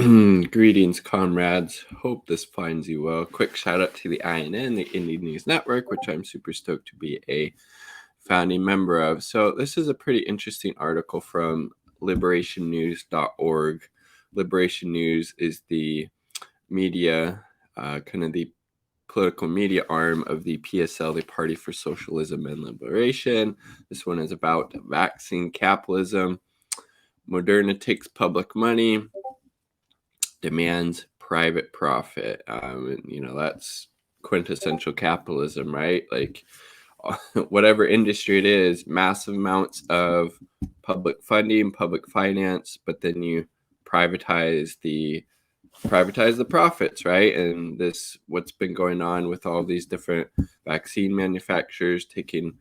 Greetings, comrades. Hope this finds you well. Quick shout out to the INN, the Indie News Network, which I'm super stoked to be a founding member of. So, this is a pretty interesting article from liberationnews.org. Liberation News is the media, kind of the political media arm of the PSL, the Party for Socialism and Liberation. This one is about vaccine capitalism. Moderna takes public money, demands private profit. That's quintessential capitalism, right? Like whatever industry it is, massive amounts of public funding, public finance, but then you privatize the profits, right? And this what's been going on with all these different vaccine manufacturers taking,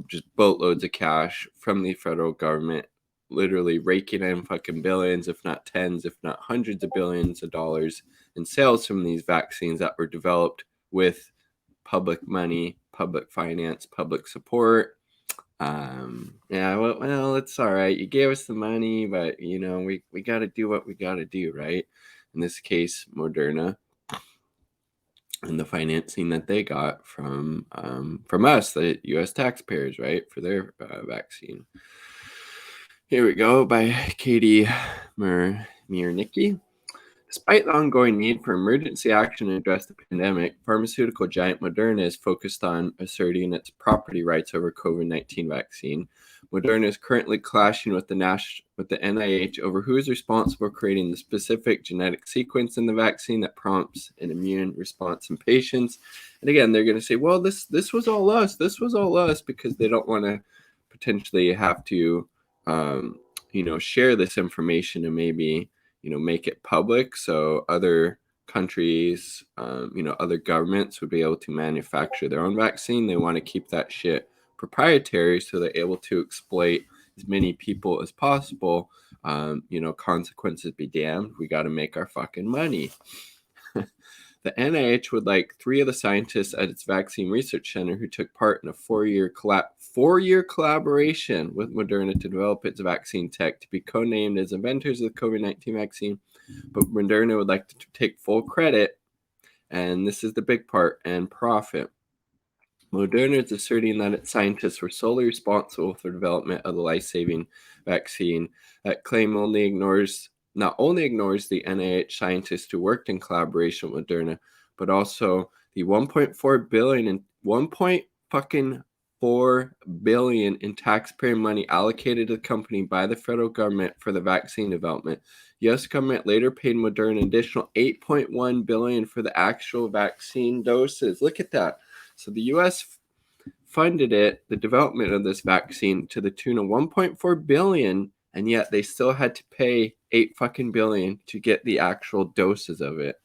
just boatloads of cash from the federal government, literally raking in fucking billions, if not tens, if not hundreds of billions of dollars in sales from these vaccines that were developed with public money, public finance, public support. Well, it's all right. You gave us the money, but we got to do what we got to do, right? In this case, Moderna, and the financing that they got from us, the U.S. taxpayers, right, for their vaccine. Here we go, by Katie Miernicki. Despite the ongoing need for emergency action to address the pandemic, pharmaceutical giant Moderna is focused on asserting its property rights over COVID-19 vaccine. Moderna is currently clashing with the NIH over who is responsible for creating the specific genetic sequence in the vaccine that prompts an immune response in patients. And again, they're going to say, well, this was all us. This was all us, because they don't want to potentially have to, share this information and maybe make it public, so other countries, other governments would be able to manufacture their own vaccine. They want to keep that shit proprietary, so they're able to exploit as many people as possible. Consequences be damned. We got to make our fucking money. The NIH would like 3 of the scientists at its vaccine research center who took part in a 4-year collaboration with Moderna to develop its vaccine tech to be co-named as inventors of the COVID-19 vaccine. But Moderna would like to take full credit, and this is the big part, and profit. Moderna is asserting that its scientists were solely responsible for the development of the life-saving vaccine. That claim not only ignores the NIH scientists who worked in collaboration with Moderna, but also the $1.4 billion in taxpayer money allocated to the company by the federal government for the vaccine development. The U.S. government later paid Moderna an additional $8.1 billion for the actual vaccine doses. Look at that. So the U.S. funded the development of this vaccine, to the tune of $1.4 billion, and yet they still had to pay $8 billion to get the actual doses of it.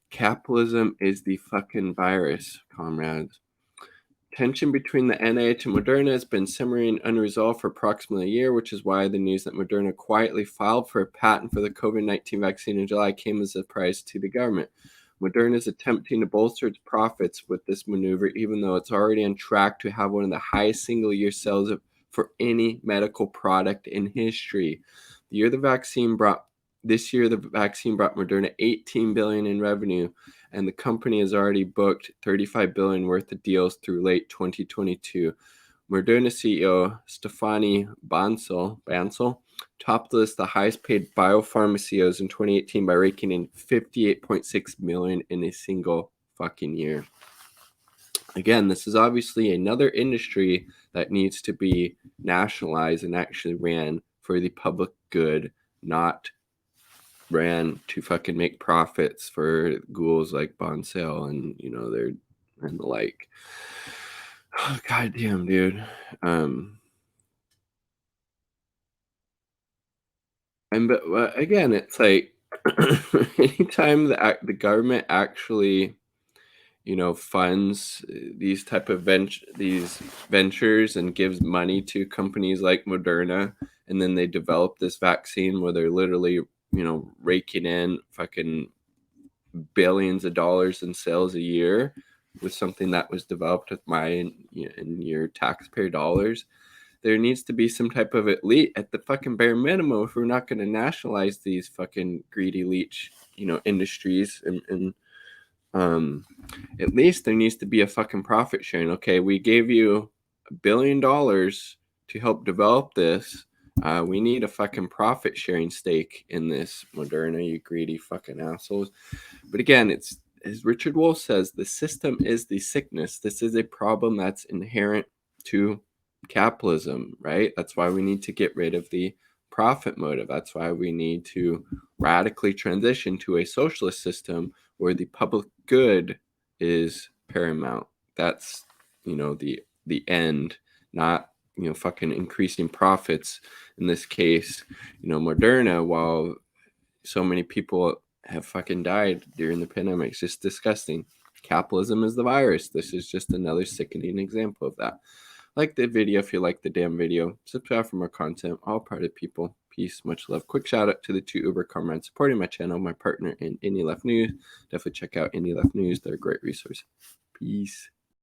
Capitalism is the fucking virus, comrades. Tension between the NIH and Moderna has been simmering unresolved for approximately a year, which is why the news that Moderna quietly filed for a patent for the COVID-19 vaccine in July came as a surprise to the government. Moderna is attempting to bolster its profits with this maneuver, even though it's already on track to have one of the highest single-year sales for any medical product in history. This year, the vaccine brought Moderna $18 billion in revenue, and the company has already booked $35 billion worth of deals through late 2022. Moderna CEO Stefanie Bancel topped the list the highest paid biopharma CEOs in 2018 by raking in $58.6 million in a single fucking year. Again, this is obviously another industry that needs to be nationalized and actually ran for the public good, not ran to fucking make profits for ghouls like Bonsell and and the like. Oh, God damn, dude. But again, it's like anytime the government actually funds these type of these ventures and gives money to companies like Moderna, and then they develop this vaccine where they're literally raking in fucking billions of dollars in sales a year with something that was developed with my and your taxpayer dollars. there needs to be some type of elite at the fucking bare minimum if we're not going to nationalize these fucking greedy leech, industries. And at least there needs to be a fucking profit sharing. Okay, we gave you $1 billion to help develop this. We need a fucking profit sharing stake in this, Moderna, you greedy fucking assholes. But again, it's as Richard Wolff says, the system is the sickness. This is a problem that's inherent to capitalism, right? That's why we need to get rid of the profit motive. That's why we need to radically transition to a socialist system where the public good is paramount. That's, the end, not, fucking increasing profits. In this case, Moderna, while so many people have fucking died during the pandemic, it's just disgusting. Capitalism is the virus. This is just another sickening example of that. Like the video if you like the damn video. Subscribe for more content. All part of people. Peace, much love. Quick shout out to the 2 Uber comrades supporting my channel, my partner in Indie Left News. Definitely check out Indie Left News. They're a great resource. Peace.